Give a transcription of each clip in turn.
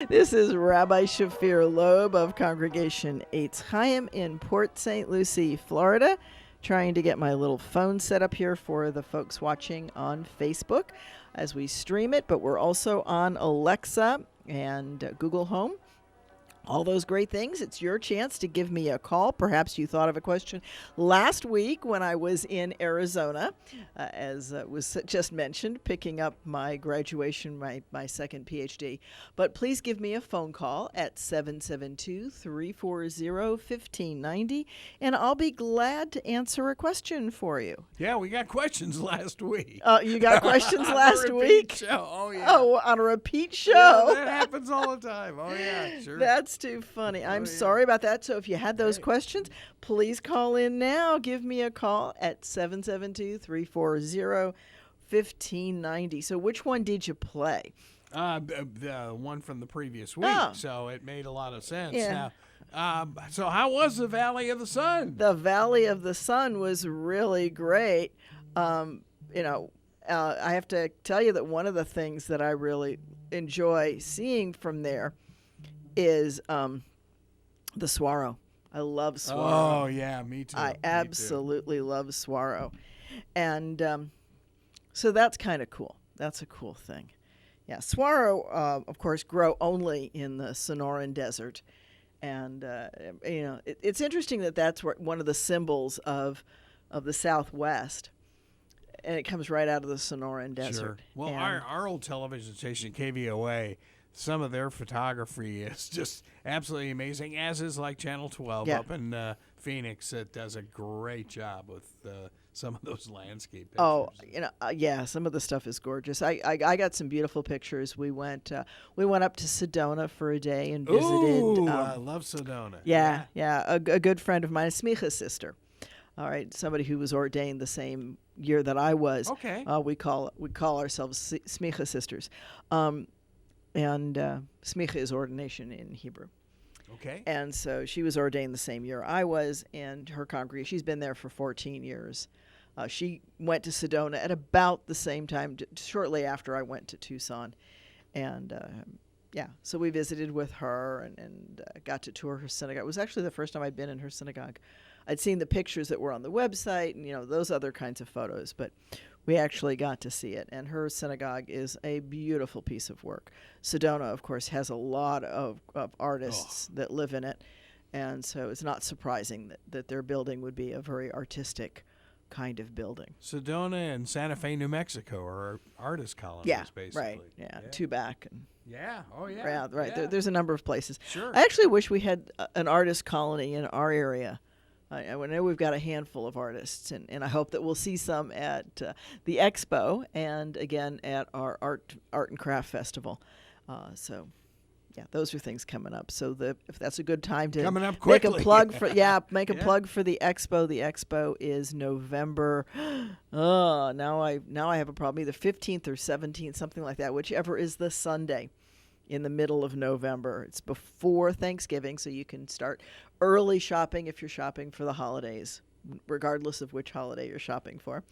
This is Rabbi Shafir Lobb of Congregation Eitz Chayim in Port St. Lucie, Florida, trying to get my little phone set up here for the folks watching on Facebook as we stream it, but we're also on Alexa and Google Home. All those great things. It's your chance to give me a call. Perhaps you thought of a question last week when I was in Arizona, as was just mentioned, picking up my graduation, my second PhD. But please give me a phone call at 772-340-1590, and I'll be glad to answer a question for you. Yeah, we got questions last week. You got questions last week? Show. Oh, yeah. Oh, on a repeat show. Yeah, that happens all the time. Oh, yeah, sure. That's too funny. I'm sorry about that. So if you had those questions, please call in now. Give me a call at 772-340-1590. So which one did you play? The one from the previous week, Oh. so it made a lot of sense. Yeah. Now, so how was the Valley of the Sun? The Valley of the Sun was really great. I have to tell you that one of the things that I really enjoy seeing from there is the Swaro. I love Swaro. Oh, yeah, me too. I absolutely love Swaro. And so that's kind of cool. That's a cool thing. Yeah, Swaro, of course, grow only in the Sonoran Desert. And, it's interesting that that's one of the symbols of the Southwest. And it comes right out of the Sonoran Desert. Sure. Well, our old television station, KVOA, some of their photography is just absolutely amazing, as is like Channel 12 up in Phoenix. It does a great job with some of those landscape pictures. Oh, some of the stuff is gorgeous. I got some beautiful pictures. We went up to Sedona for a day and visited. Ooh, I love Sedona. Yeah. A good friend of mine, Smicha's sister. All right, somebody who was ordained the same year that I was. Okay. We call ourselves Smicha sisters. And Smicha is ordination in Hebrew. Okay. And so she was ordained the same year I was, and her congregation, she's been there for 14 years. She went to Sedona at about the same time, shortly after I went to Tucson. And, so we visited with her and got to tour her synagogue. It was actually the first time I'd been in her synagogue. I'd seen the pictures that were on the website and, those other kinds of photos, but we actually got to see it. And her synagogue is a beautiful piece of work. Sedona, of course, has a lot of artists that live in it. And so it's not surprising that their building would be a very artistic kind of building. Sedona and Santa Fe, New Mexico are artist colonies, basically. Right. Yeah, Tubac. And yeah. Oh, yeah. Yeah, right. Yeah. There's a number of places. Sure. I actually wish we had an artist colony in our area. I know we've got a handful of artists, and I hope that we'll see some at the Expo and again at our Art and Craft Festival. Those are things coming up. So if that's a good time to coming up make quickly. a plug for make a plug for the Expo. The Expo is November. Now I have a problem. Either 15th or 17th, something like that, whichever is the Sunday in the middle of November. It's before Thanksgiving, so you can start early shopping if you're shopping for the holidays, regardless of which holiday you're shopping for.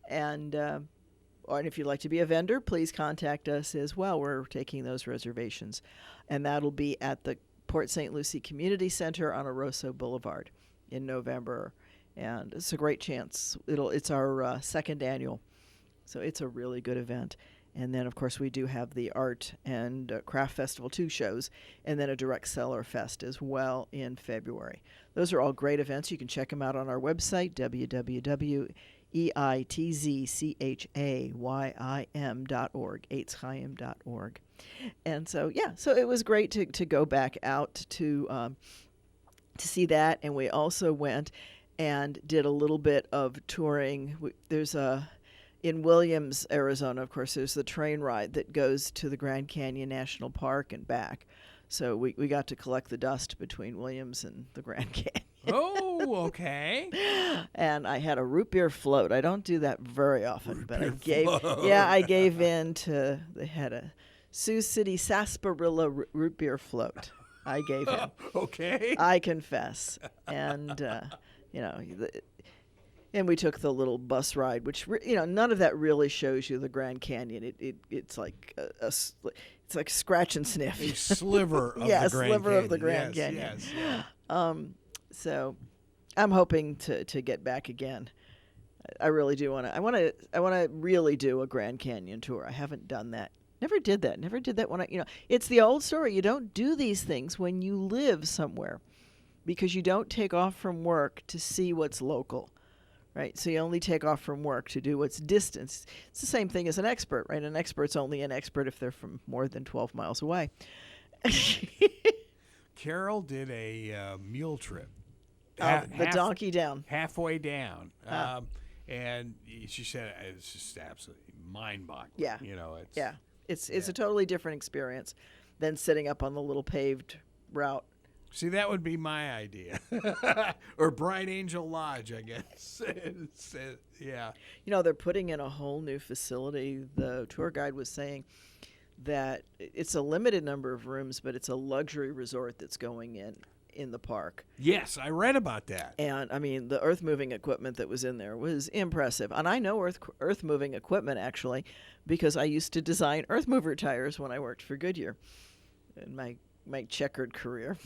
And if you'd like to be a vendor, please contact us as well. We're taking those reservations. And that'll be at the Port St. Lucie Community Center on Aroso Boulevard in November. And it's a great chance. It's our second annual, so it's a really good event. And then, of course, we do have the Art and Craft Festival, 2 shows, and then a Direct Seller Fest as well in February. Those are all great events. You can check them out on our website, www.eitzchayim.org, eitzchayim.org. And so it was great to go back out to see that. And we also went and did a little bit of touring. In Williams, Arizona, of course, there's the train ride that goes to the Grand Canyon National Park and back. So we got to collect the dust between Williams and the Grand Canyon. Oh, okay. And I had a root beer float. I don't do that very often, but I gave in to, they had a Sioux City Sarsaparilla root beer float. I gave in. Okay. I confess. And, and we took the little bus ride, which none of that really shows you the Grand Canyon. It's like it's it's like scratch and sniff. A sliver of yeah, the Grand sliver Canyon. of the Grand Yes, Canyon. yes, yeah. So I'm hoping to get back again. I really do want to. I want to really do a Grand Canyon tour. I haven't done that. Never did that when it's the old story. You don't do these things when you live somewhere because you don't take off from work to see what's local, right? So you only take off from work to do what's distance. It's the same thing as an expert, right? An expert's only an expert if they're from more than 12 miles away. Carol did a mule trip. The donkey down. Halfway down. And she said it's just absolutely mind-boggling. Yeah. It's a totally different experience than sitting up on the little paved route. See, that would be my idea. Or Bright Angel Lodge, I guess. Yeah. They're putting in a whole new facility. The tour guide was saying that it's a limited number of rooms, but it's a luxury resort that's going in the park. Yes, I read about that. And, I mean, the earth-moving equipment that was in there was impressive. And I know earth-moving equipment, actually, because I used to design earth-mover tires when I worked for Goodyear in my checkered career.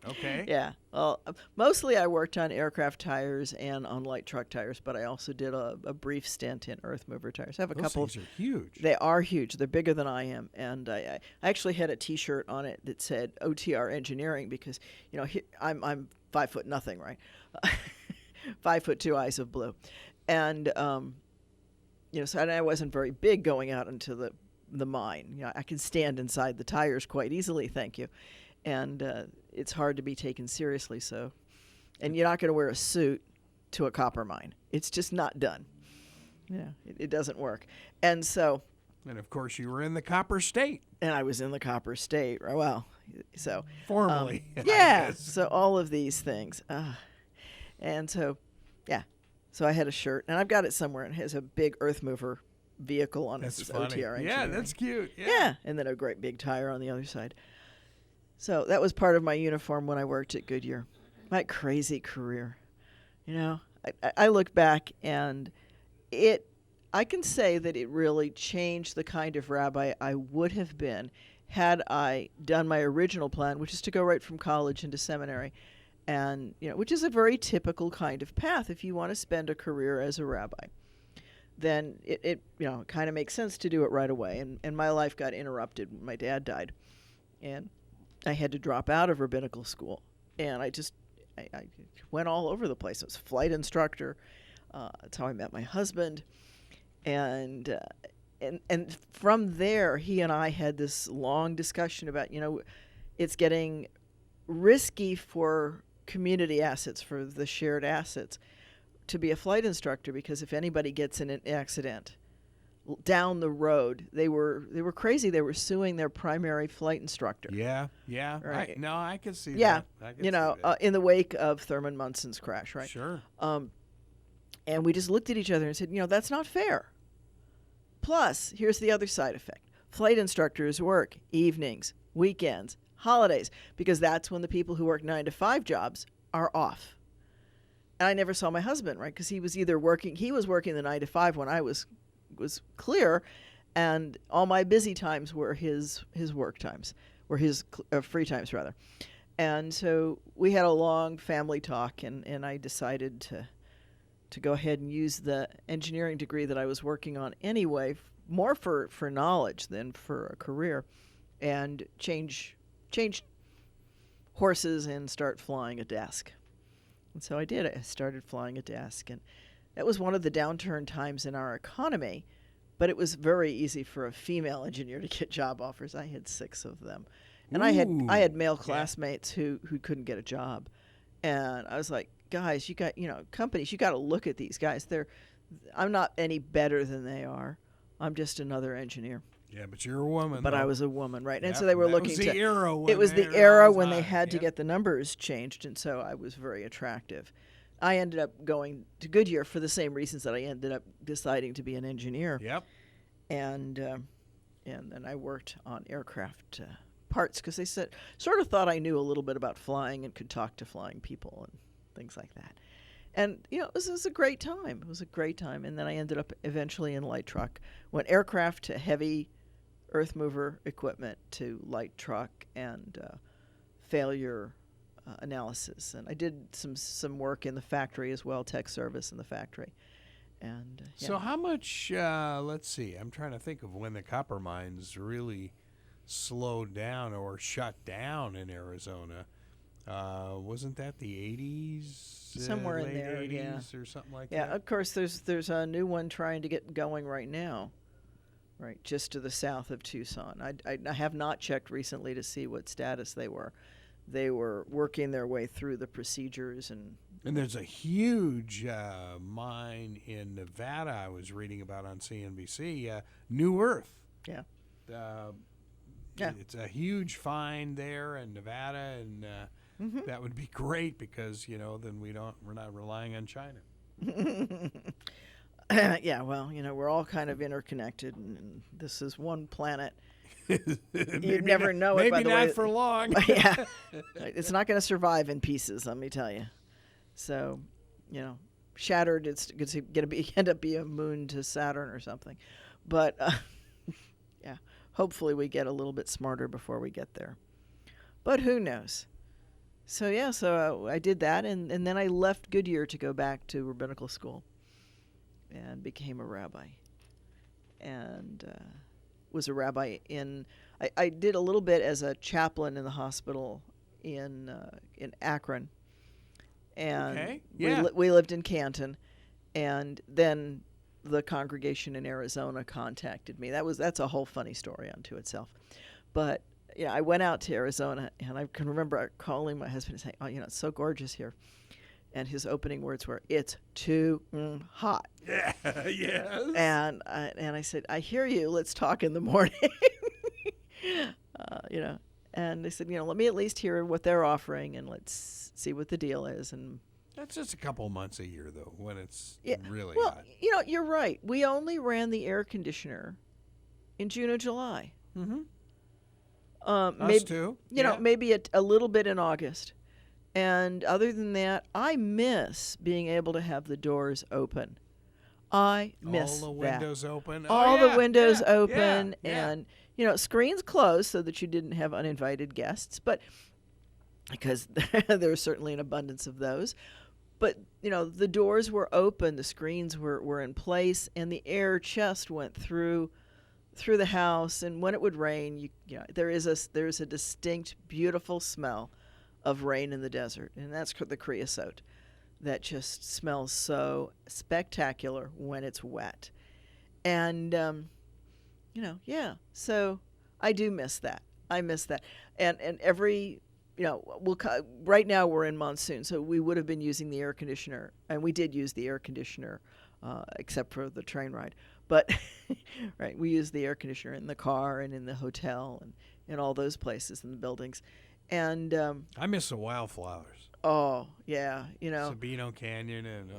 Okay. Yeah. Well, mostly I worked on aircraft tires and on light truck tires, but I also did a brief stint in earth-mover tires. I have a couple. Those things are huge. They are huge. They're bigger than I am. And I actually had a T-shirt on it that said OTR Engineering because, I'm 5 foot nothing, right? 5'2", eyes of blue. And, so I wasn't very big going out into the mine. I can stand inside the tires quite easily, thank you. And it's hard to be taken seriously. So, and you're not going to wear a suit to a copper mine. It's just not done. It doesn't work. And so, and of course, you were in the Copper State. And I was in the Copper State. Well, so formally, yeah. So all of these things, and so yeah. So I had a shirt, and I've got it somewhere. And it has a big earth mover vehicle on it. That's funny. OTR Engineering. Yeah, that's cute. Yeah, and then a great big tire on the other side. So that was part of my uniform when I worked at Goodyear. My crazy career. I look back and I can say that it really changed the kind of rabbi I would have been had I done my original plan, which is to go right from college into seminary, and which is a very typical kind of path if you want to spend a career as a rabbi. Then it kind of makes sense to do it right away. And my life got interrupted when my dad died, and I had to drop out of rabbinical school, and I went all over the place. I was a flight instructor. That's how I met my husband, and from there, he and I had this long discussion about it's getting risky for community assets, for the shared assets, to be a flight instructor because if anybody gets in an accident down the road, they were crazy. They were suing their primary flight instructor. Yeah. Right. I can see that. Yeah, I can see that. In the wake of Thurman Munson's crash, right? Sure. And we just looked at each other and said, that's not fair. Plus, here's the other side effect. Flight instructors work evenings, weekends, holidays, because that's when the people who work 9-to-5 jobs are off. And I never saw my husband, right? Because he was working the 9-to-5 when I was clear, and all my busy times were his work times, or his free times rather. And so we had a long family talk, and I decided to go ahead and use the engineering degree that I was working on anyway, more for knowledge than for a career, and change horses and start flying a desk. And so I did. I started flying a desk, and that was one of the downturn times in our economy, but it was very easy for a female engineer to get job offers. I had 6 of them. And I had male classmates who couldn't get a job. And I was like, guys, you got, companies, you got to look at these guys. I'm not any better than they are. I'm just another engineer. Yeah, but you're a woman. But though. I was a woman, right? And Yep, so they were looking to. It was the era when they had to get the numbers changed, and so I was very attractive. I ended up going to Goodyear for the same reasons that I ended up deciding to be an engineer. Yep. And then I worked on aircraft parts because they sort of thought I knew a little bit about flying and could talk to flying people and things like that. And, it was a great time. It was a great time. And then I ended up eventually in light truck. Went aircraft to heavy earth mover equipment to light truck and failure analysis. And I did some work in the factory as well, tech service in the factory. And So how much, let's see, I'm trying to think of when the copper mines really slowed down or shut down in Arizona. Wasn't that the 80s? Somewhere in late there, 80s or something like yeah, that? of course, there's a new one trying to get going right now, right, just to the south of Tucson. I have not checked recently to see what status they were. They were working their way through the procedures and there's a huge mine in Nevada I was reading about on CNBC, New Earth. Yeah. Yeah. It's a huge find there in Nevada, and that would be great because, then we're not relying on China. Yeah, well, we're all kind of interconnected, and this is one planet. You'd never know it, by the way. Maybe not for long. Yeah. It's not going to survive in pieces, let me tell you. So, shattered, it's going to end up being a moon to Saturn or something. But, yeah, hopefully we get a little bit smarter before we get there. But who knows? So, yeah, I did that, and then I left Goodyear to go back to rabbinical school and became a rabbi. And was a rabbi I did a little bit as a chaplain in the hospital in Akron. And okay. Yeah. we lived in Canton, and then the congregation in Arizona contacted me. That's a whole funny story unto itself. But I went out to Arizona, and I can remember calling my husband and saying, "Oh, it's so gorgeous here," and his opening words were, "It's too hot." Yeah. Yes. And I said, "I hear you. Let's talk in the morning." And they said, let me at least hear what they're offering, and let's see what the deal is. And that's just a couple of months a year, though, when it's really well, hot. You're right. We only ran the air conditioner in June or July. Mm-hmm. Maybe, Us too. Maybe a little bit in August. And other than that, I miss being able to have the doors open. I miss all the windows open. All the windows open, yeah. and screens closed so that you didn't have uninvited guests, but because there's certainly an abundance of those. But the doors were open, the screens were in place, and the air just went through the house. And when it would rain, there's a distinct, beautiful smell of rain in the desert, and that's the creosote. That just smells so spectacular when it's wet. And, so I do miss that. I miss that. And every, right now we're in monsoon, so we would have been using the air conditioner, and we did use the air conditioner, except for the train ride. But, right, we use the air conditioner in the car and in the hotel and in all those places in the buildings. And I miss the wildflowers. Oh, yeah, Sabino Canyon and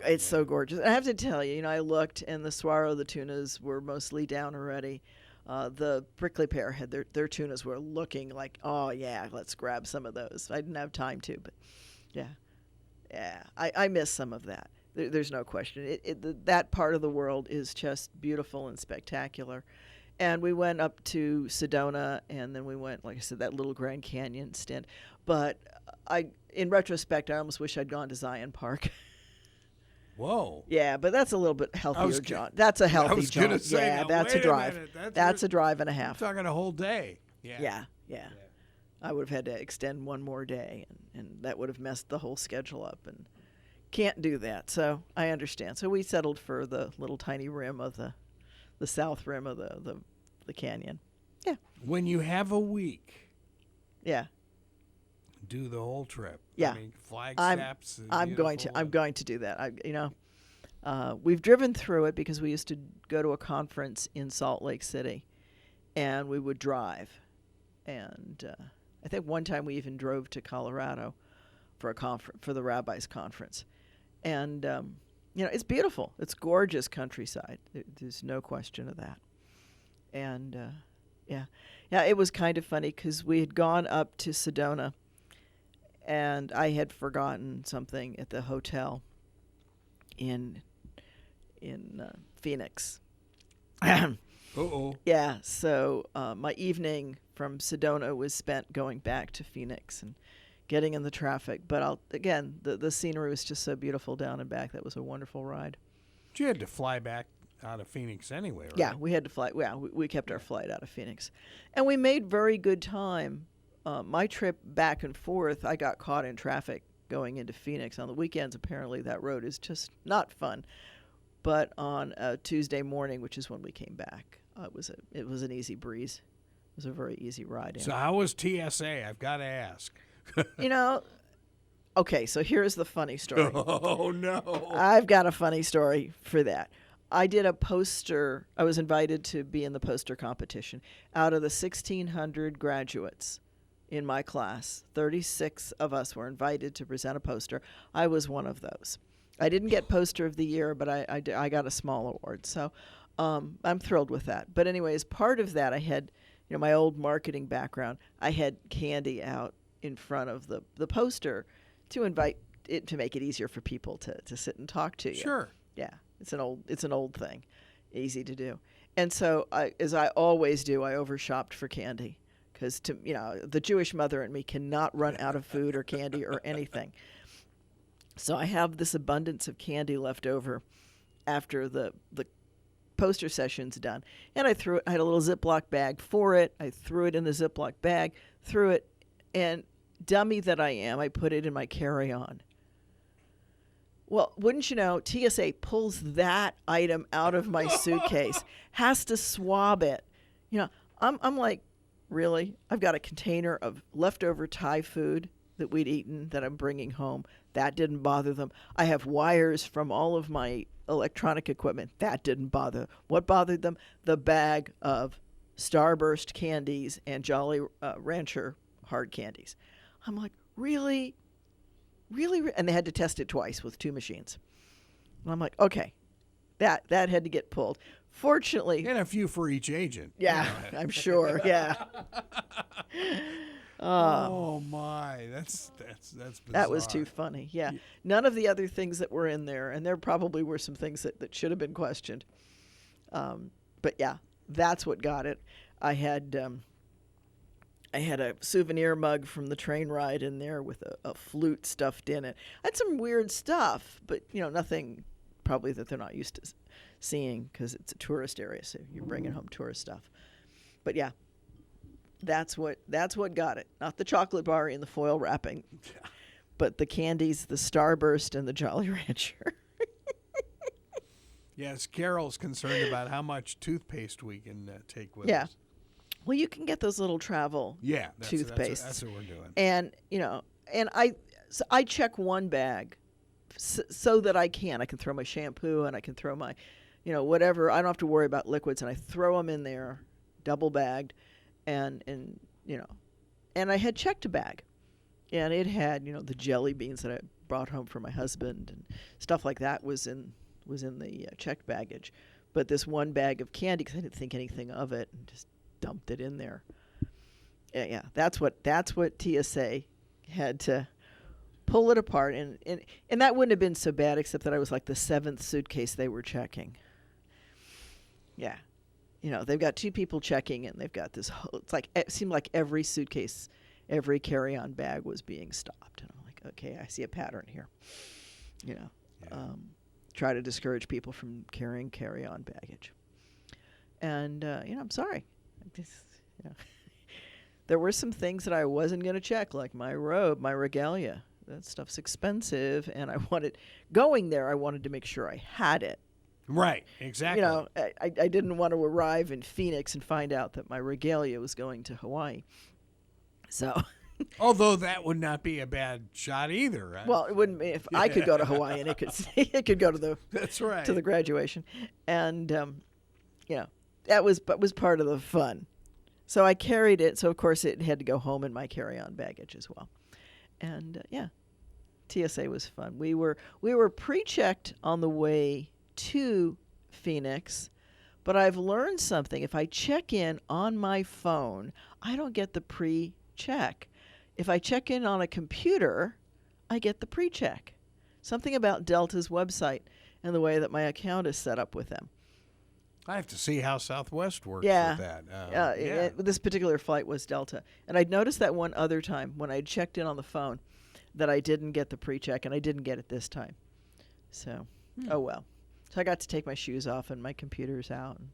it's so gorgeous. I have to tell you, I looked, and the saguaro, the tunas were mostly down already. The prickly pearhead, their tunas were looking like, oh yeah, let's grab some of those. I didn't have time to, but yeah, I miss some of that. There's no question. That part of the world is just beautiful and spectacular. And we went up to Sedona, and then we went, like I said, that little Grand Canyon stint. But in retrospect, I almost wish I'd gone to Zion Park. Whoa. Yeah, but that's a little bit healthier jaunt. That's a healthy jaunt. I was going to say, yeah, that's a drive. That's a drive and a half. I'm talking a whole day. Yeah. I would have had to extend one more day, and that would have messed the whole schedule up. And can't do that, so I understand. So we settled for the little tiny rim of the south rim of the canyon. Yeah. When you have a week. Yeah. Do the whole trip. Yeah. I mean, Flagstaff's I'm going to do that. We've driven through it because we used to go to a conference in Salt Lake City, and we would drive. And I think one time we even drove to Colorado for for the rabbis' conference. And it's beautiful. It's gorgeous countryside. There's no question of that. And it was kind of funny because we had gone up to Sedona, and I had forgotten something at the hotel in Phoenix. Uh-oh. Yeah, so my evening from Sedona was spent going back to Phoenix and getting in the traffic. But the scenery was just so beautiful down and back. That was a wonderful ride. But you had to fly back out of Phoenix anyway, right? Yeah, we had to fly. Yeah, we kept our flight out of Phoenix. And we made very good time. My trip back and forth, I got caught in traffic going into Phoenix. On the weekends, apparently, that road is just not fun. But on a Tuesday morning, which is when we came back, it was an easy breeze. It was a very easy ride in. So how was TSA? I've got to ask. Okay, so here's the funny story. Oh, no. I've got a funny story for that. I did a poster. I was invited to be in the poster competition. Out of the 1,600 graduates in my class, 36 of us were invited to present a poster. I was one of those. I didn't get Poster of the Year, but I got a small award. So I'm thrilled with that. But anyways, part of that, I had my old marketing background. I had candy out in front of the poster to invite it, to make it easier for people to sit and talk to you. Sure. Yeah, it's an old thing, easy to do. And so, as I always do, I overshopped for candy because the Jewish mother in me cannot run out of food or candy or anything. So I have this abundance of candy left over after the poster session's done, and I threw it. I had a little Ziploc bag for it. I threw it in the Ziploc bag, threw it, and dummy that I am, I put it in my carry-on. Well, wouldn't you know, TSA pulls that item out of my suitcase, has to swab it. I'm like, really? I've got a container of leftover Thai food that we'd eaten that I'm bringing home. That didn't bother them. I have wires from all of my electronic equipment. That didn't bother them. What bothered them? The bag of Starburst candies and Jolly Rancher hard candies. I'm like, really? Really? And they had to test it twice with 2 machines. And I'm like, okay, that had to get pulled. Fortunately. And a few for each agent. Yeah, I'm sure. Yeah. Oh my, that's bizarre. That was too funny. Yeah. None of the other things that were in there, and there probably were some things that should have been questioned. But yeah, that's what got it. I had a souvenir mug from the train ride in there with a flute stuffed in it. I had some weird stuff, but nothing probably that they're not used to seeing because it's a tourist area, so you're bringing home tourist stuff. But yeah, that's what got it. Not the chocolate bar in the foil wrapping, but the candies, the Starburst and the Jolly Rancher. Yes, Carol's concerned about how much toothpaste we can take with Yeah. us. Well, you can get those little travel toothpaste. That's what we're doing. And, and I check one bag so that I can throw my shampoo and I can throw my, whatever. I don't have to worry about liquids, and I throw them in there, double bagged, and I had checked a bag, and it had, the jelly beans that I brought home for my husband and stuff like that was in the checked baggage. But this one bag of candy, because I didn't think anything of it, and just dumped it in there. Yeah, that's what TSA had to pull it apart, and that wouldn't have been so bad, except that I was like the 7th suitcase they were checking. Yeah, they've got 2 people checking, and they've got this whole, it seemed like every suitcase, every carry-on bag was being stopped, and I'm like, okay, I see a pattern here. Try to discourage people from carrying carry-on baggage, and I'm sorry. There were some things that I wasn't going to check, like my robe, my regalia. That stuff's expensive, and I wanted to make sure I had it. Right, exactly. I didn't want to arrive in Phoenix and find out that my regalia was going to Hawaii. So, although that would not be a bad shot either, right? Well, it wouldn't be if I could go to Hawaii and it could go to the that's right to the graduation, and that was part of the fun. So I carried it. So of course it had to go home in my carry-on baggage as well, and TSA was fun. We were pre-checked on the way to Phoenix, but I've learned something. If I check in on my phone, I don't get the pre-check. If I check in on a computer, I get the pre-check. Something about Delta's website and the way that my account is set up with them. I have to see how Southwest works Yeah. with that. This particular flight was Delta. And I'd noticed that one other time when I'd checked in on the phone that I didn't get the pre-check, and I didn't get it this time. So, oh well. So I got to take my shoes off and my computers out and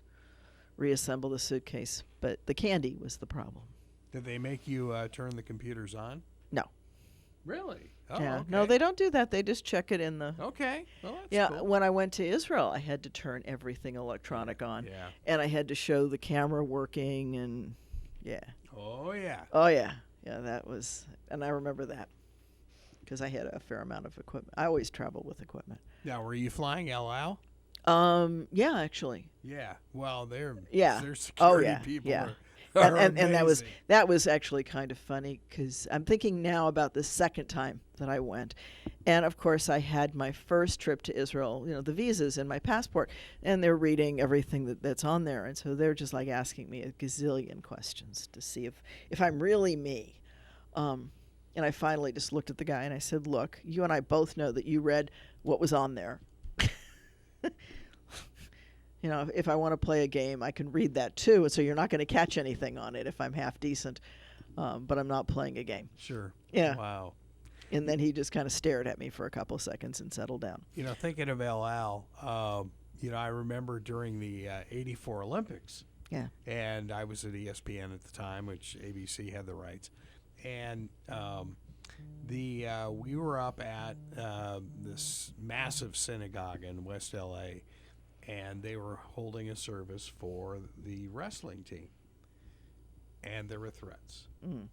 reassemble the suitcase. But the candy was the problem. Did they make you turn the computers on? No. Really? Oh, Yeah. okay. No, they don't do that. They just check it in the... Okay. Well, that's cool. When I went to Israel, I had to turn everything electronic on. Yeah. And I had to show the camera working and, yeah. Oh, yeah. Oh, yeah. Yeah, that was... And I remember that because I had a fair amount of equipment. I always travel with equipment. Now, were you flying El Al? Yeah, actually. Yeah. Well, their security Oh, yeah. people Yeah. are And amazing. that was actually kind of funny because I'm thinking now about the second time that I went, and of course I had my first trip to Israel, the visas in my passport, and they're reading everything that's on there, and so they're just like asking me a gazillion questions to see if I'm really me, and I finally just looked at the guy and I said, "Look, you and I both know that you read what was on there." If I want to play a game, I can read that too. And so you're not going to catch anything on it if I'm half decent. But I'm not playing a game. Sure. Yeah. Wow. And then he just kind of stared at me for a couple of seconds and settled down. Thinking of El Al, I remember during the '84 Olympics. Yeah. And I was at ESPN at the time, which ABC had the rights. And we were up at this massive synagogue in West L.A., and they were holding a service for the wrestling team, and there were threats. Mm.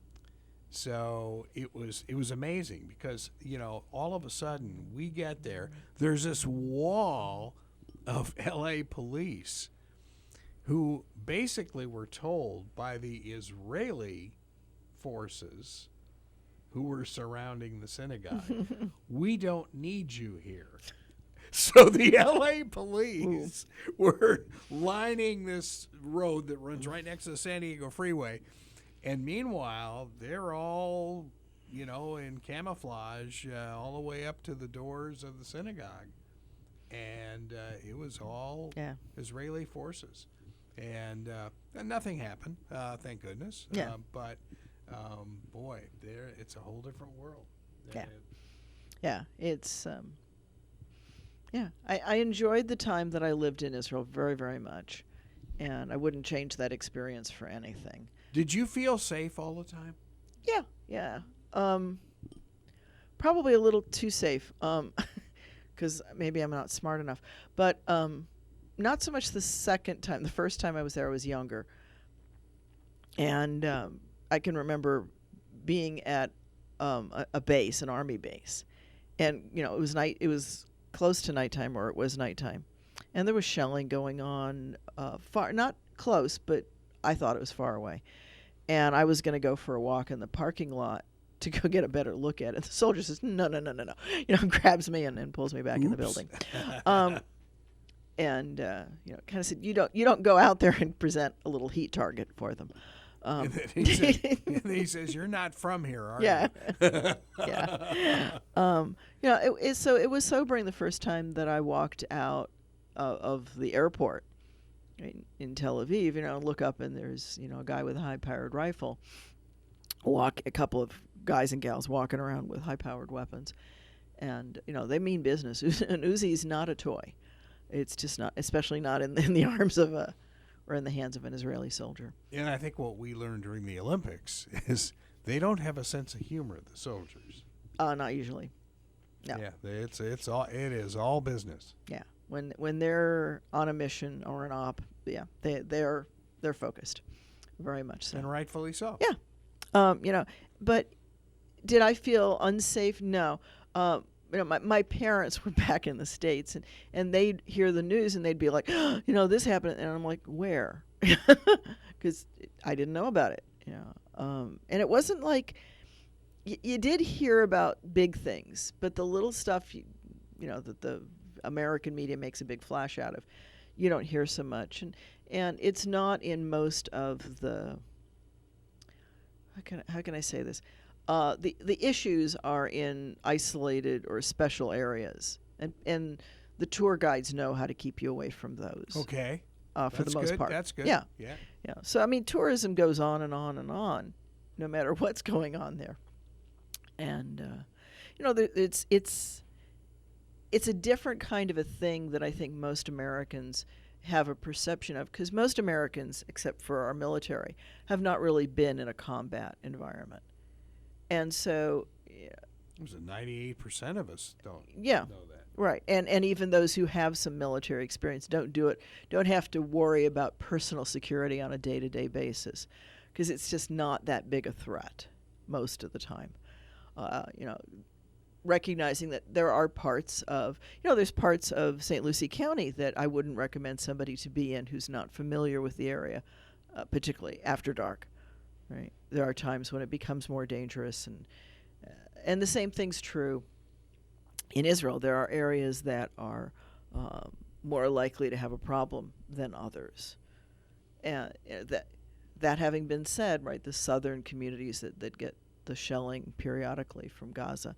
So it was amazing because all of a sudden we get there's this wall of LA police who basically were told by the Israeli forces who were surrounding the synagogue, we don't need you here. So the LA police were lining this road that runs right next to the San Diego freeway. And meanwhile, they're all, in camouflage all the way up to the doors of the synagogue. And it was all Israeli forces. And nothing happened, thank goodness. Yeah. But, boy, it's a whole different world. Yeah. Yeah, it's... I enjoyed the time that I lived in Israel very, very much, and I wouldn't change that experience for anything. Did you feel safe all the time? Yeah. Probably a little too safe, because maybe I'm not smart enough. But not so much the second time. The first time I was there, I was younger, and I can remember being at a base, an army base, and it was night. It was close to nighttime, or it was nighttime, and there was shelling going on far, not close, but I thought it was far away, and I was going to go for a walk in the parking lot to go get a better look at it. The soldier says, no, grabs me and pulls me back in the building, and kind of said, you don't go out there and present a little heat target for them. And then he says, "You're not from here, are you?" Yeah. So it was sobering the first time that I walked out of the airport in Tel Aviv. Look up and there's a guy with a high-powered rifle. A couple of guys and gals walking around with high-powered weapons, and they mean business. An Uzi's not a toy. It's just not, especially not in the arms of or in the hands of an Israeli soldier. And I think what we learned during the Olympics is they don't have a sense of humor, the soldiers. Not usually. No. Yeah, it is all business. Yeah, when they're on a mission or an op, they're focused, very much so. And rightfully so. Yeah, but did I feel unsafe? No. My parents were back in the States, and they'd hear the news and they'd be like, this happened, and I'm like, where? Because I didn't know about it. And it wasn't like you did hear about big things, but the little stuff that the American media makes a big flash out of, you don't hear so much, and it's not in most of the. How can I say this? The issues are in isolated or special areas, and the tour guides know how to keep you away from those. Okay. for the most part. That's good. Yeah. Yeah. Yeah. So, I mean, tourism goes on and on and on, no matter what's going on there. And, it's a different kind of a thing that I think most Americans have a perception of, because most Americans, except for our military, have not really been in a combat environment. And so... It was 98% of us don't know that. Right. And even those who have some military experience don't have to worry about personal security on a day-to-day basis, because it's just not that big a threat most of the time. Recognizing that there are parts of, there's parts of St. Lucie County that I wouldn't recommend somebody to be in who's not familiar with the area, particularly after dark. Right. There are times when it becomes more dangerous, and the same thing's true in Israel. There are areas that are more likely to have a problem than others. And that having been said, right, the southern communities that get the shelling periodically from Gaza,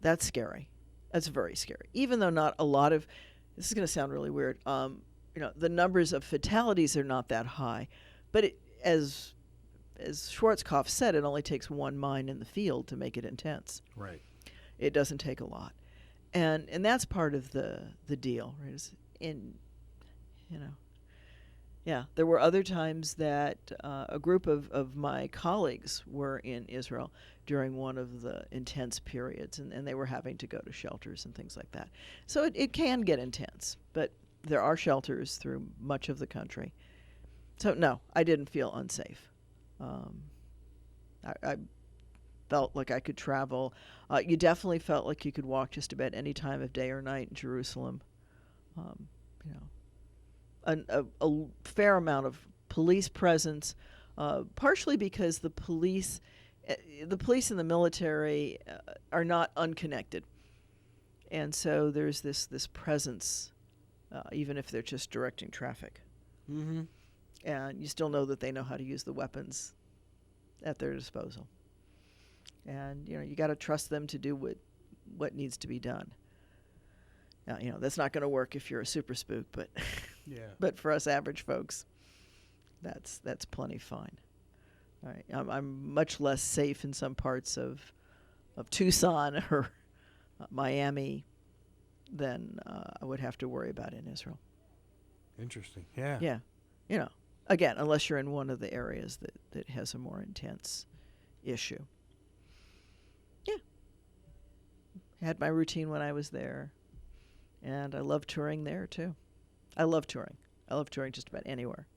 that's scary. That's very scary. Even though not a lot of, this is going to sound really weird, the numbers of fatalities are not that high, but as Schwarzkopf said, it only takes one mine in the field to make it intense. Right. It doesn't take a lot. And that's part of the deal, right? There were other times that a group of my colleagues were in Israel during one of the intense periods, and they were having to go to shelters and things like that. So it can get intense, but there are shelters through much of the country. So no, I didn't feel unsafe. I felt like I could travel. You definitely felt like you could walk just about any time of day or night in Jerusalem. A fair amount of police presence, partially because the police and the military are not unconnected, and so there's this presence, even if they're just directing traffic. Mm-hmm. And you still know that they know how to use the weapons at their disposal. And, you got to trust them to do what needs to be done. Now, that's not going to work if you're a super spook, but yeah. But for us average folks, that's plenty fine. All right. I'm much less safe in some parts of Tucson or Miami than I would have to worry about in Israel. Interesting. Yeah. Yeah. Again, unless you're in one of the areas that has a more intense issue. Yeah. Had my routine when I was there. And I love touring there, too. I love touring. I love touring just about anywhere.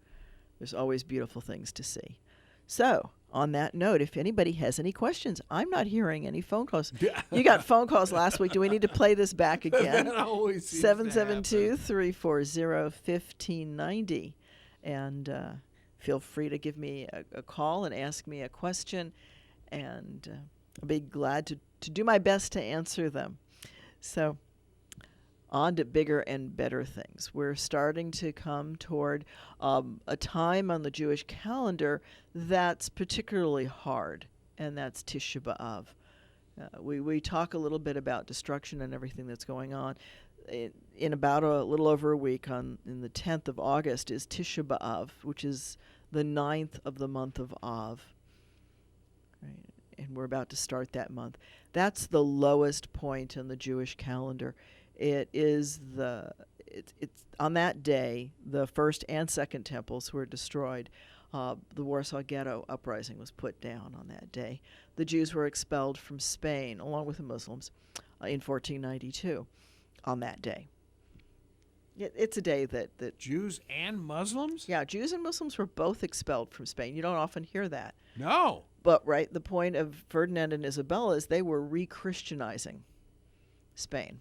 There's always beautiful things to see. So, on that note, if anybody has any questions, I'm not hearing any phone calls. You got phone calls last week. Do we need to play this back again? That always seems 772-340-1590. And feel free to give me a call and ask me a question. And I'll be glad to do my best to answer them. So, on to bigger and better things. We're starting to come toward a time on the Jewish calendar that's particularly hard, and that's Tisha B'Av. We talk a little bit about destruction and everything that's going on. In about a little over a week, in the 10th of August, is Tisha B'Av, which is the 9th of the month of Av. Right? And we're about to start that month. That's the lowest point in the Jewish calendar. It's on that day, the first and second temples were destroyed. The Warsaw Ghetto uprising was put down on that day. The Jews were expelled from Spain, along with the Muslims, in 1492 on that day. It's a day that Jews and Muslims? Yeah, Jews and Muslims were both expelled from Spain. You don't often hear that. No. But, right, the point of Ferdinand and Isabella is they were re-Christianizing Spain.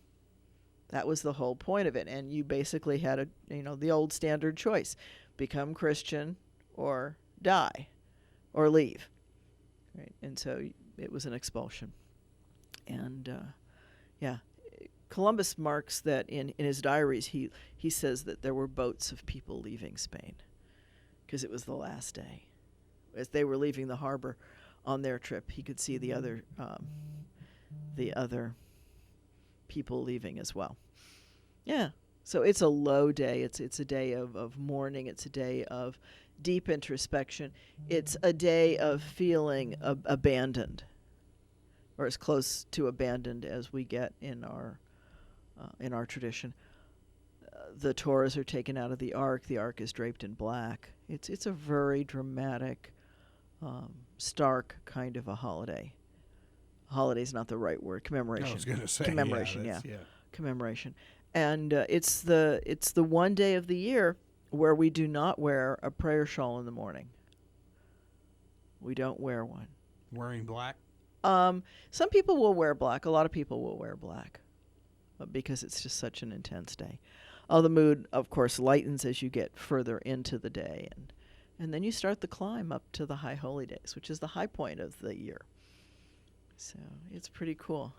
That was the whole point of it. And you basically had the old standard choice: become Christian or die or leave. Right? And so it was an expulsion. And, Columbus marks that in his diaries. He says that there were boats of people leaving Spain because it was the last day. As they were leaving the harbor on their trip, he could see the other people leaving as well. Yeah, So it's a low day. It's a day of mourning. It's a day of deep introspection. It's a day of feeling abandoned, or as close to abandoned as we get in our tradition. The Torahs are taken out of the ark. The ark is draped in black. It's a very dramatic, stark kind of a holiday. Holiday is not the right word. Commemoration. I was going to say commemoration. yeah. Commemoration. And it's the one day of the year where we do not wear a prayer shawl in the morning. We don't wear one. Wearing black? Some people will wear black. A lot of people will wear black because it's just such an intense day. The mood, of course, lightens as you get further into the day, and then you start the climb up to the High Holy Days, which is the high point of the year. So it's pretty cool.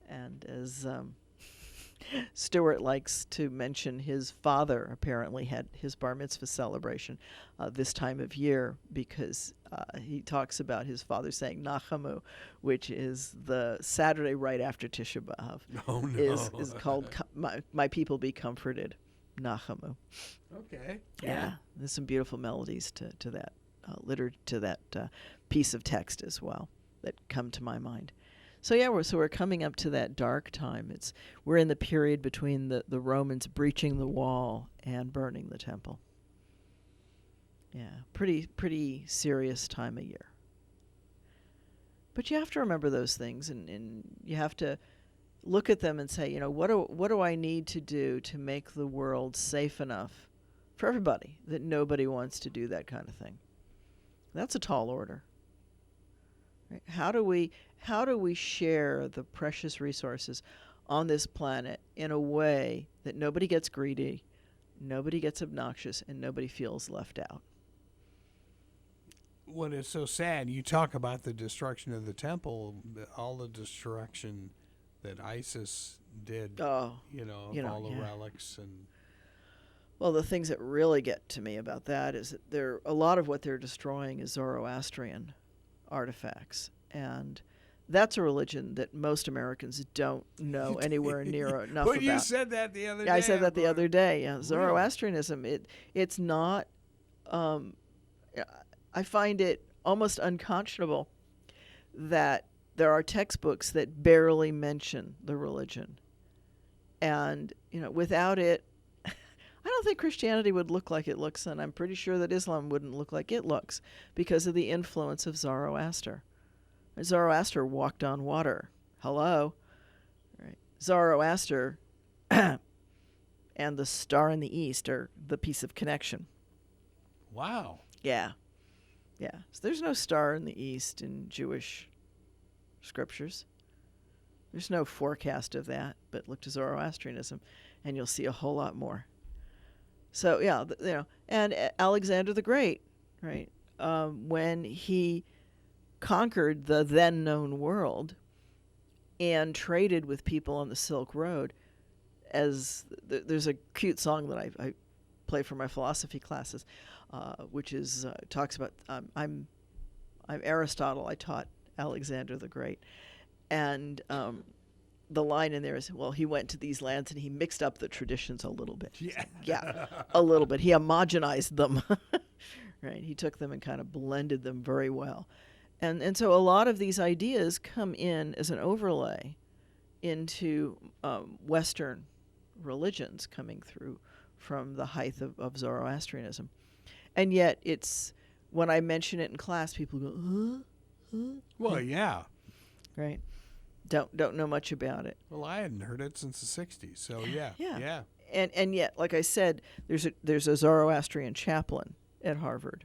And as Stuart likes to mention, his father apparently had his bar mitzvah celebration this time of year, because he talks about his father saying Nachamu, which is the Saturday right after Tisha B'Av. Oh, no. Is called my people be comforted, Nachamu. Okay. Yeah, there's some beautiful melodies to that to that piece of text as well that come to my mind. So yeah, we're coming up to that dark time. We're in the period between the Romans breaching the wall and burning the temple. Yeah, pretty serious time of year. But you have to remember those things, and you have to look at them and say, what do I need to do to make the world safe enough for everybody that nobody wants to do that kind of thing? That's a tall order. Right? How do we share the precious resources on this planet in a way that nobody gets greedy, nobody gets obnoxious, and nobody feels left out? What is so sad, you talk about the destruction of the temple, all the destruction that ISIS did, all the relics and... Well, the things that really get to me about that is that a lot of what they're destroying is Zoroastrian artifacts, and that's a religion that most Americans don't know anywhere near enough about. You said that the other day. Yeah, I said that the other day. Yeah, Zoroastrianism. It's not. I find it almost unconscionable that there are textbooks that barely mention the religion, and without it, I don't think Christianity would look like it looks, and I'm pretty sure that Islam wouldn't look like it looks because of the influence of Zoroaster. Zoroaster walked on water. Hello. Right. Zoroaster and the star in the east are the piece of connection. Wow. Yeah. Yeah. So there's no star in the east in Jewish scriptures. There's no forecast of that, but look to Zoroastrianism and you'll see a whole lot more. So, yeah, and Alexander the Great, right, when he conquered the then known world and traded with people on the Silk Road, there's a cute song that I play for my philosophy classes, which is talks about I'm Aristotle. I taught Alexander the Great, and the line in there is, well, he went to these lands and he mixed up the traditions a little bit. Yeah, a little bit. He homogenized them. Right? He took them and kind of blended them very well. And so a lot of these ideas come in as an overlay into Western religions coming through from the height of Zoroastrianism. And yet when I mention it in class, people go, huh? Well, yeah. Right? Don't know much about it. Well, I hadn't heard it since the 60s, so yeah. And yet, like I said, there's a Zoroastrian chaplain at Harvard.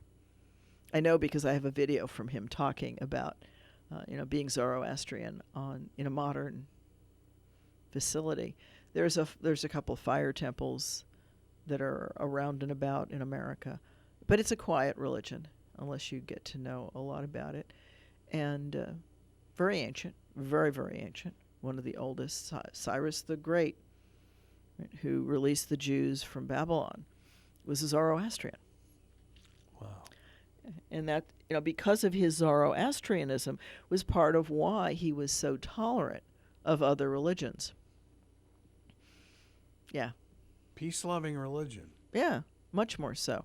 I know because I have a video from him talking about, being Zoroastrian in a modern facility. There's a couple fire temples that are around and about in America, but it's a quiet religion unless you get to know a lot about it, and very ancient, very, very ancient. One of the oldest, Cyrus the Great, right, who released the Jews from Babylon, was a Zoroastrian. Wow. And that, because of his Zoroastrianism, was part of why he was so tolerant of other religions. Yeah. Peace-loving religion. Yeah, much more so.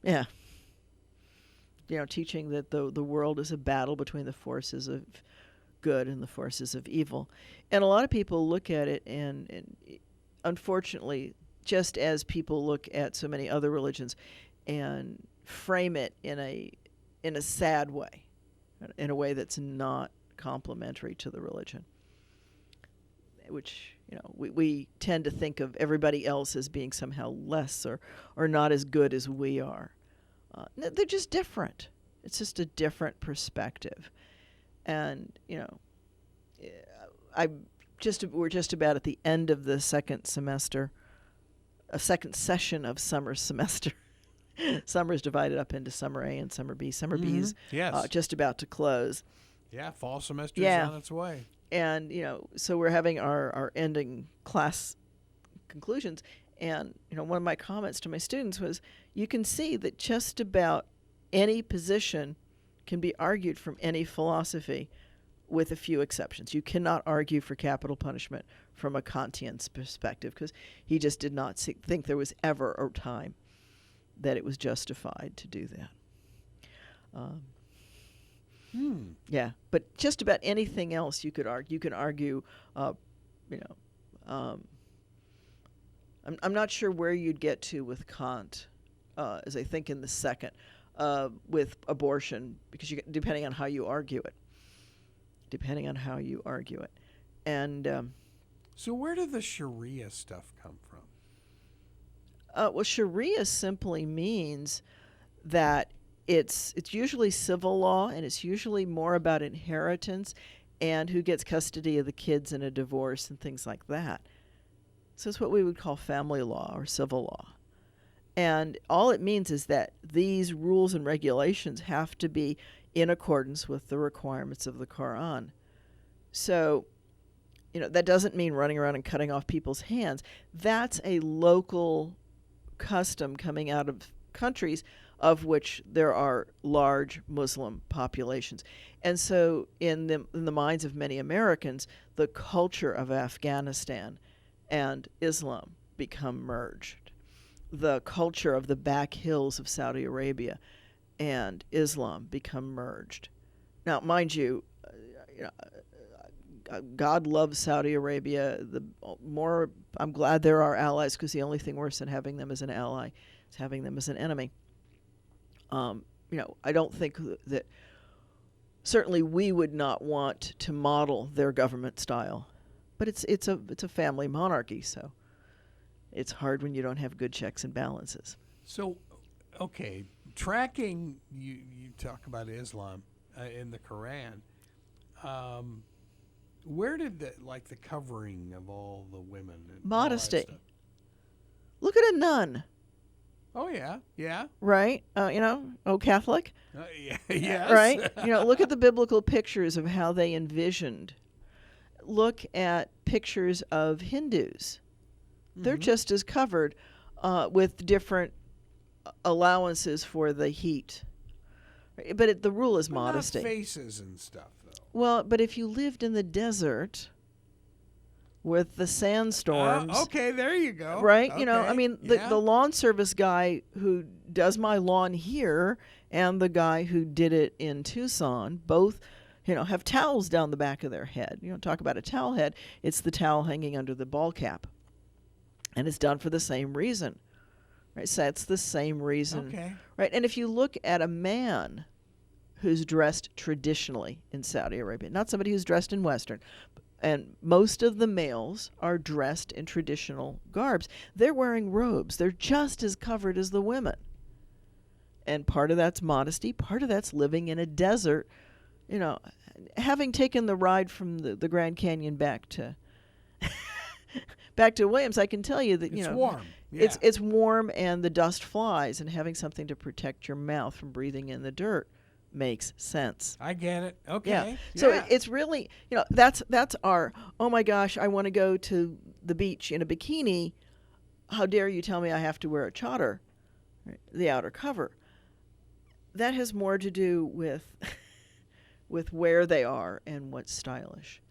Yeah. Teaching that the world is a battle between the forces of good and the forces of evil. And a lot of people look at it and unfortunately, just as people look at so many other religions and frame it in a sad way, in a way that's not complementary to the religion, which we tend to think of everybody else as being somehow less or not as good as we are. They're just different. It's just a different perspective. And, we're just about at the end of the second semester, a second session of summer semester. Summer is divided up into summer A and summer B. Summer B is just about to close. Yeah, fall semester is on its way. And, so we're having our ending class conclusions. And, one of my comments to my students was, you can see that just about any position can be argued from any philosophy with a few exceptions. You cannot argue for capital punishment from a Kantian perspective because he just did not think there was ever a time that it was justified to do that. Yeah, but just about anything else you could argue. You can argue, I'm not sure where you'd get to with Kant, as I think in the second, with abortion, because depending on how you argue it. And so where did the Sharia stuff come from? Well, Sharia simply means that it's usually civil law, and it's usually more about inheritance and who gets custody of the kids in a divorce and things like that. So it's what we would call family law or civil law. And all it means is that these rules and regulations have to be in accordance with the requirements of the Quran. So, that doesn't mean running around and cutting off people's hands. That's a local custom coming out of countries of which there are large Muslim populations. And so in the minds of many Americans, the culture of Afghanistan and Islam become merged. The culture of the back hills of Saudi Arabia and Islam become merged. Now, mind you, God loves Saudi Arabia. The more I'm glad they're our allies, because the only thing worse than having them as an ally is having them as an enemy. I don't think that certainly we would not want to model their government style, but it's a family monarchy, so it's hard when you don't have good checks and balances. So, okay, tracking, you talk about Islam in the Quran. Where did the covering of all the women? And modesty. Look at a nun. Oh, yeah. Right? Catholic? Yes. Right? Look at the biblical pictures of how they envisioned. Look at pictures of Hindus. They're just as covered with different allowances for the heat. But the rule is modesty. Not faces and stuff, though. Well, but if you lived in the desert with the sandstorms. Okay, there you go. Right? Okay. The lawn service guy who does my lawn here and the guy who did it in Tucson both, have towels down the back of their head. Talk about a towel head. It's the towel hanging under the ball cap. And it's done for the same reason. Right? So it's the same reason. Okay. Right? And if you look at a man who's dressed traditionally in Saudi Arabia, not somebody who's dressed in Western, and most of the males are dressed in traditional garbs. They're wearing robes. They're just as covered as the women. And part of that's modesty. Part of that's living in a desert. Having taken the ride from the Grand Canyon back to Williams, I can tell you that it's warm. Yeah. It's warm and the dust flies, and having something to protect your mouth from breathing in the dirt makes sense. I get it. Okay. Yeah. So it's really, that's our, oh my gosh, I want to go to the beach in a bikini. How dare you tell me I have to wear a chador, right? The outer cover. That has more to do with where they are and what's stylish.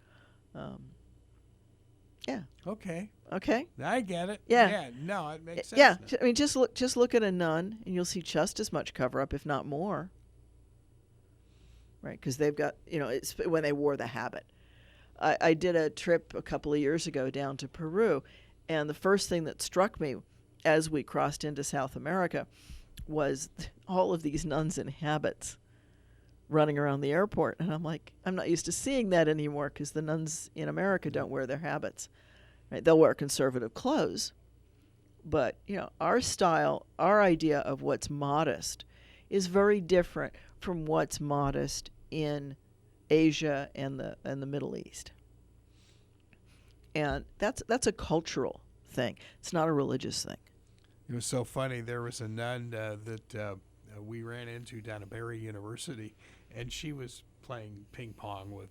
Yeah. Okay. Okay. I get it. Yeah. No, it makes sense. Yeah. now. I mean, just look at a nun, and you'll see just as much cover up, if not more. Right, because they've got, it's when they wore the habit. I did a trip a couple of years ago down to Peru, and the first thing that struck me as we crossed into South America was all of these nuns in habits running around the airport. And I'm like, I'm not used to seeing that anymore, because the nuns in America don't wear their habits. Right? They'll wear conservative clothes. But, our style, our idea of what's modest is very different from what's modest in Asia and the Middle East. And that's a cultural thing. It's not a religious thing. It was so funny. There was a nun that we ran into down at Barry University, and she was playing ping pong with,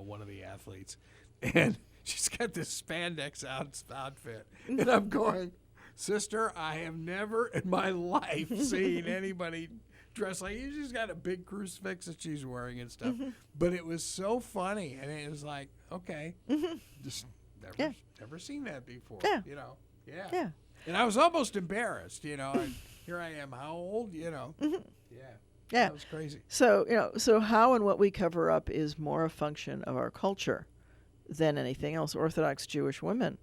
one of the athletes. And she's got this spandex outfit. And I'm going, sister, I have never in my life seen anybody dressed like you. She's got a big crucifix that she's wearing and stuff. But it was so funny. And it was like, okay, just never seen that before. Yeah. Yeah. And I was almost embarrassed, and here I am, how old, Yeah. That was crazy. So, so how and what we cover up is more a function of our culture than anything else. Orthodox Jewish women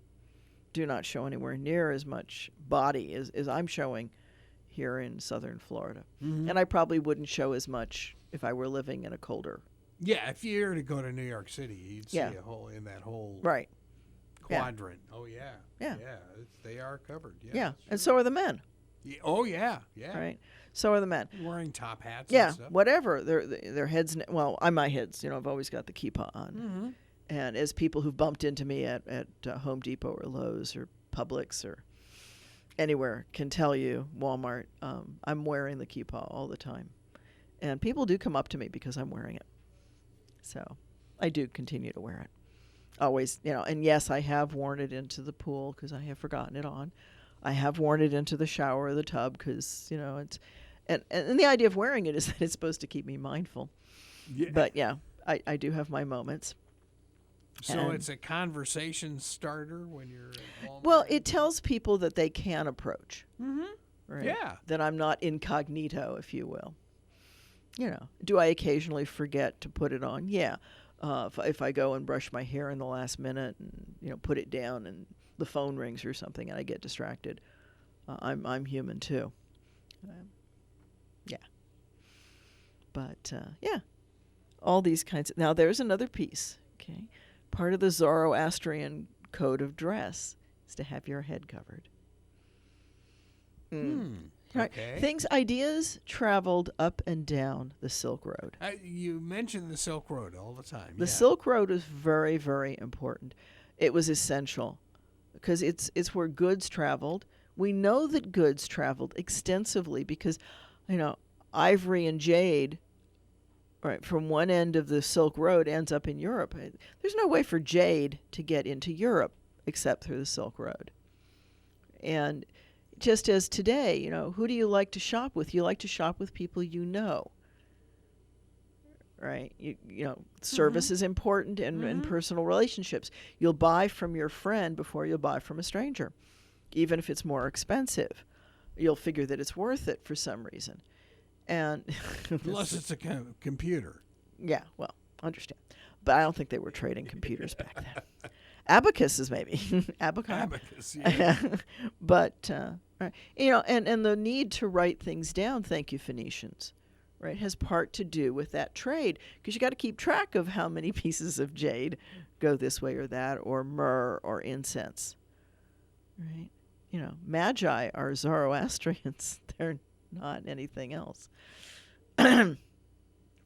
do not show anywhere near as much body as I'm showing here in southern Florida. And I probably wouldn't show as much if I were living in a colder. Yeah, if you were to go to New York City, you'd see that whole right. quadrant. Oh, yeah. Yeah. They are covered. Yeah. And so are the men. Yeah. Oh, yeah. Right. So are the men. Wearing top hats and stuff. Whatever. Their heads, on my heads, I've always got the kippah on. And as people who've bumped into me at Home Depot or Lowe's or Publix or anywhere can tell you, Walmart, I'm wearing the kippah all the time. And people do come up to me because I'm wearing it. So I do continue to wear it. Always, and yes, I have worn it into the pool because I have forgotten it on. I have worn it into the shower or the tub because, it's, and the idea of wearing it is that it's supposed to keep me mindful. Yeah. But I do have my moments. So it's a conversation starter when you're at Walmart? Well, it tells people that they can approach. Right? Yeah. That I'm not incognito, if you will. Do I occasionally forget to put it on? Yeah. If I go and brush my hair in the last minute and, put it down and the phone rings or something and I get distracted, I'm human too. Yeah. But, all these kinds of... Now, there's another piece, okay? Part of the Zoroastrian code of dress is to have your head covered. Right. Okay. Ideas traveled up and down the Silk Road. You mention the Silk Road all the time. The Silk Road is very, very important. It was essential because it's where goods traveled. We know that goods traveled extensively because, ivory and jade, right, from one end of the Silk Road ends up in Europe. There's no way for jade to get into Europe except through the Silk Road. And just as today, who do you like to shop with? You like to shop with people you know. Right? Service is important and personal relationships. You'll buy from your friend before you'll buy from a stranger. Even if it's more expensive, you'll figure that it's worth it for some reason. And unless it's a computer. Yeah, well, understand. But I don't think they were trading computers back then. Abacuses, maybe. Abacus, yeah. But, right. And the need to write things down, thank you, Phoenicians, right, has part to do with that trade. Because you got to keep track of how many pieces of jade go this way or that, or myrrh or incense. Right? Magi are Zoroastrians. They're not anything else.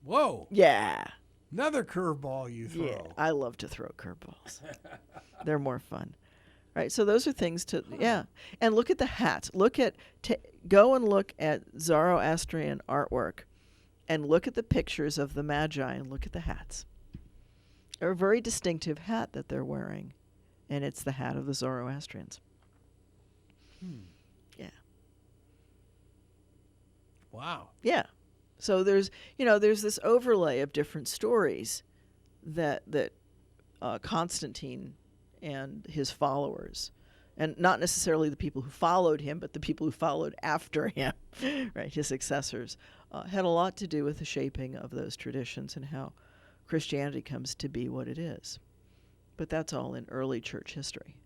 Whoa. Yeah. Another curveball you throw. Yeah, I love to throw curveballs. They're more fun. Right, so those are things to, And look at the hats. Go and look at Zoroastrian artwork and look at the pictures of the Magi and look at the hats. They're a very distinctive hat that they're wearing, and it's the hat of the Zoroastrians. Yeah. Wow. Yeah. So there's this overlay of different stories that Constantine and his followers. And not necessarily the people who followed him, but the people who followed after him, right, his successors, had a lot to do with the shaping of those traditions and how Christianity comes to be what it is. But that's all in early church history.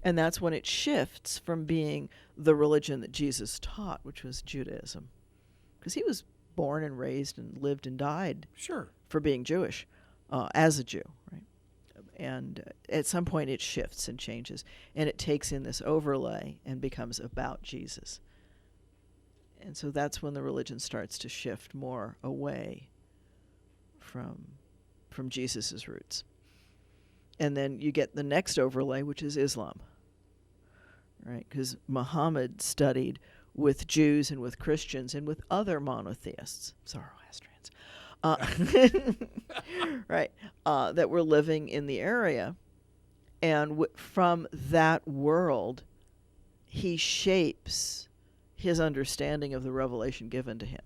And that's when it shifts from being the religion that Jesus taught, which was Judaism. Because he was born and raised and lived and died for being Jewish, as a Jew, right? And at some point it shifts and changes, and it takes in this overlay and becomes about Jesus. And so that's when the religion starts to shift more away from Jesus' roots. And then you get the next overlay, which is Islam, right? Because Muhammad studied with Jews and with Christians and with other monotheists, Zoroastrians, right, that were living in the area. And from that world, he shapes his understanding of the revelation given to him.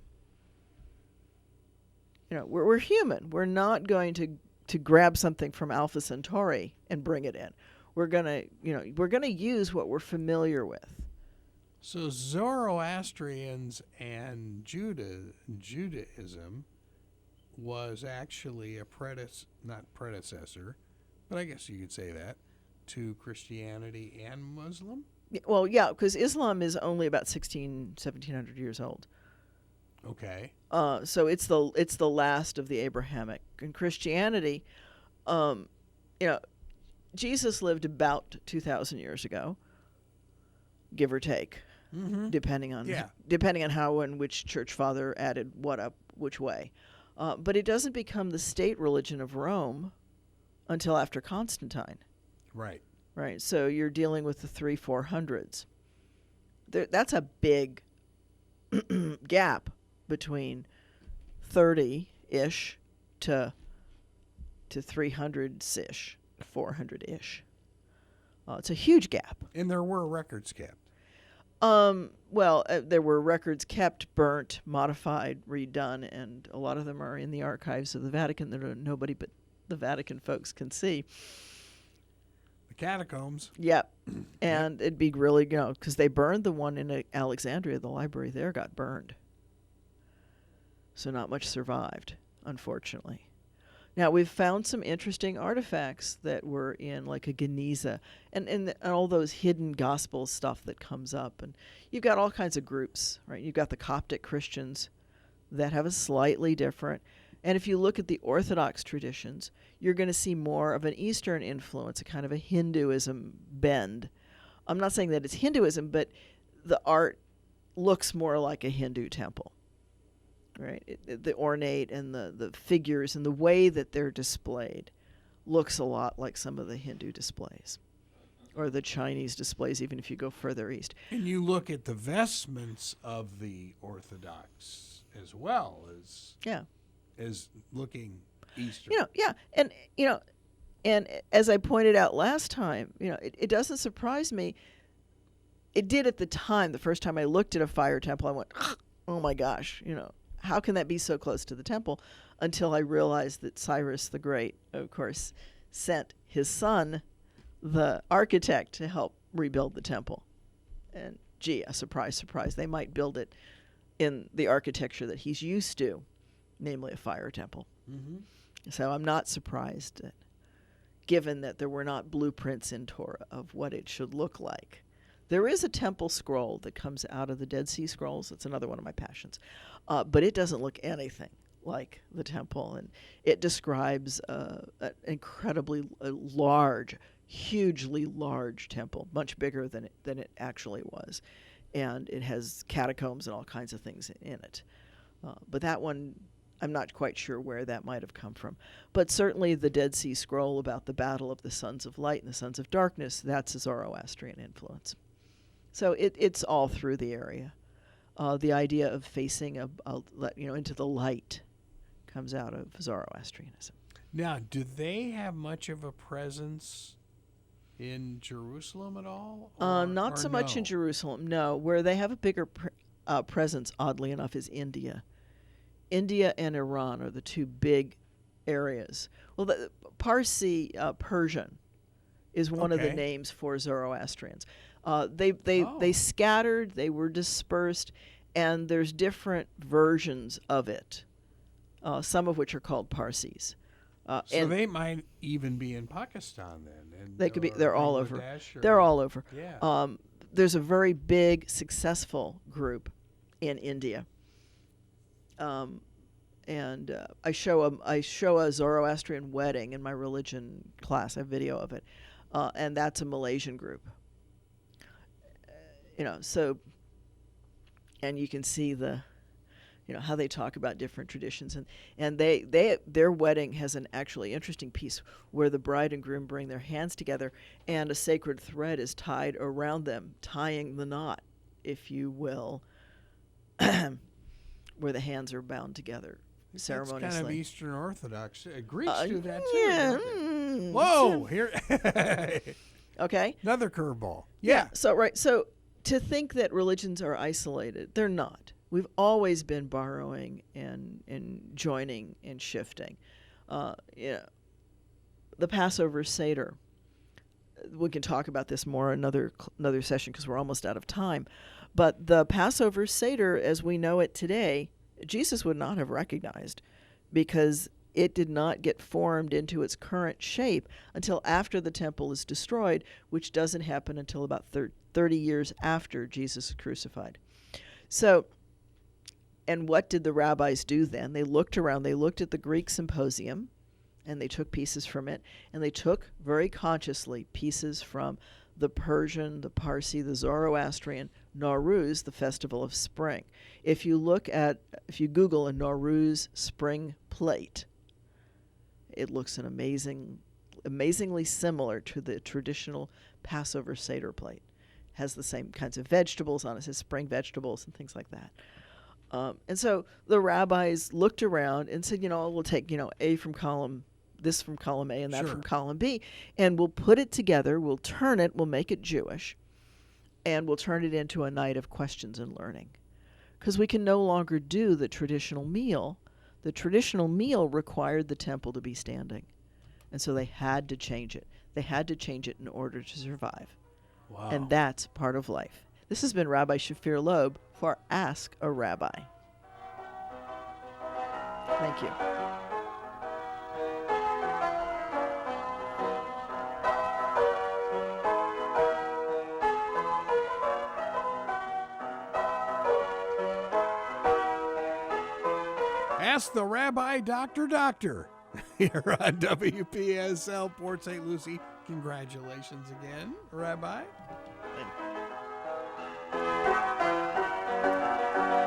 You know, we're human. We're not going to grab something from Alpha Centauri and bring it in. We're gonna use what we're familiar with. So Zoroastrians and Judaism was actually not predecessor, but I guess you could say that, to Christianity and Muslim? Well, yeah, because Islam is only about 1700 years old. Okay. So it's the last of the Abrahamic. And Christianity, Jesus lived about 2,000 years ago, give or take, depending on how and which church father added what up which way. But it doesn't become the state religion of Rome until after Constantine. Right. Right. So you're dealing with the 300-400s. That's a big gap between 30-ish to 300-ish, 400-ish. It's a huge gap. And there were records kept. There were records kept, burnt, modified, redone, and a lot of them are in the archives of the Vatican that nobody but the Vatican folks can see. The catacombs. Yep. And it'd be really, because they burned the one in Alexandria, the library there got burned. So not much survived, unfortunately. Now, we've found some interesting artifacts that were in, like, a Geniza and all those hidden gospel stuff that comes up. And you've got all kinds of groups, right? You've got the Coptic Christians that have a slightly different. And if you look at the Orthodox traditions, you're going to see more of an Eastern influence, a kind of a Hinduism bend. I'm not saying that it's Hinduism, but the art looks more like a Hindu temple. Right, the ornate and the figures and the way that they're displayed looks a lot like some of the Hindu displays or the Chinese displays, even if you go further east. And you look at the vestments of the Orthodox as well as looking Eastern. And as I pointed out last time, it doesn't surprise me. It did at the time. The first time I looked at a fire temple, I went, "Oh my gosh!" How can that be so close to the temple? Until I realized that Cyrus the Great, of course, sent his son, the architect, to help rebuild the temple. And gee, a surprise, surprise, they might build it in the architecture that he's used to, namely a fire temple. Mm-hmm. So I'm not surprised, given that there were not blueprints in Torah of what it should look like. There is a temple scroll that comes out of the Dead Sea Scrolls. It's another one of my passions. But it doesn't look anything like the temple. And it describes an incredibly large, hugely large temple, much bigger than it actually was. And it has catacombs and all kinds of things in it. But that one, I'm not quite sure where that might have come from. But certainly the Dead Sea Scroll about the battle of the sons of light and the sons of darkness, that's a Zoroastrian influence. So it's all through the area. The idea of facing into the light comes out of Zoroastrianism. Now, do they have much of a presence in Jerusalem at all? Not so much in Jerusalem, no. Where they have a bigger presence, oddly enough, is India. India and Iran are the two big areas. Well, the Parsi, Persian, is one of the names for Zoroastrians. They scattered, they were dispersed, and there's different versions of it, some of which are called Parsis. So they might even be in Pakistan then. And, they could be. They're all over. Bangladesh They're all over. Yeah. There's a very big, successful group in India. And I show a Zoroastrian wedding in my religion class. I have video of it, and that's a Malaysian group. So, and you can see how they talk about different traditions, and their wedding has an actually interesting piece where the bride and groom bring their hands together, and a sacred thread is tied around them, tying the knot, if you will, where the hands are bound together. Ceremoniously. It's kind of Eastern Orthodox. Greeks do that too. Yeah. Whoa! Here. Okay. Another curveball. Yeah. So to think that religions are isolated, they're not. We've always been borrowing and joining and shifting. The Passover Seder. We can talk about this more another session because we're almost out of time. But the Passover Seder, as we know it today, Jesus would not have recognized, because it did not get formed into its current shape until after the temple is destroyed, which doesn't happen until about 30 years after Jesus is crucified. So, and what did the rabbis do then? They looked around, they looked at the Greek symposium, and they took pieces from it, and they took very consciously pieces from the Persian, the Parsi, the Zoroastrian, Nowruz, the festival of spring. If you Google a Nowruz spring plate, it looks amazingly similar to the traditional Passover Seder plate. Has the same kinds of vegetables on it. It says spring vegetables and things like that. And so the rabbis looked around and said, we'll take, A from column, this from column A and that from column B, and we'll put it together, we'll turn it, we'll make it Jewish, and we'll turn it into a night of questions and learning. Because we can no longer do the traditional meal. The traditional meal required the temple to be standing. And so they had to change it. They had to change it in order to survive. Wow. And that's part of life. This has been Rabbi Shafir Lobb for Ask a Rabbi. Thank you. Ask the Rabbi Doctor here on WPSL Port St. Lucie. Congratulations again, Rabbi.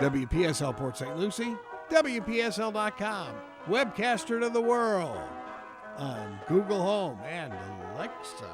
WPSL Port St. Lucie, WPSL.com, webcaster to the world on Google Home and Alexa.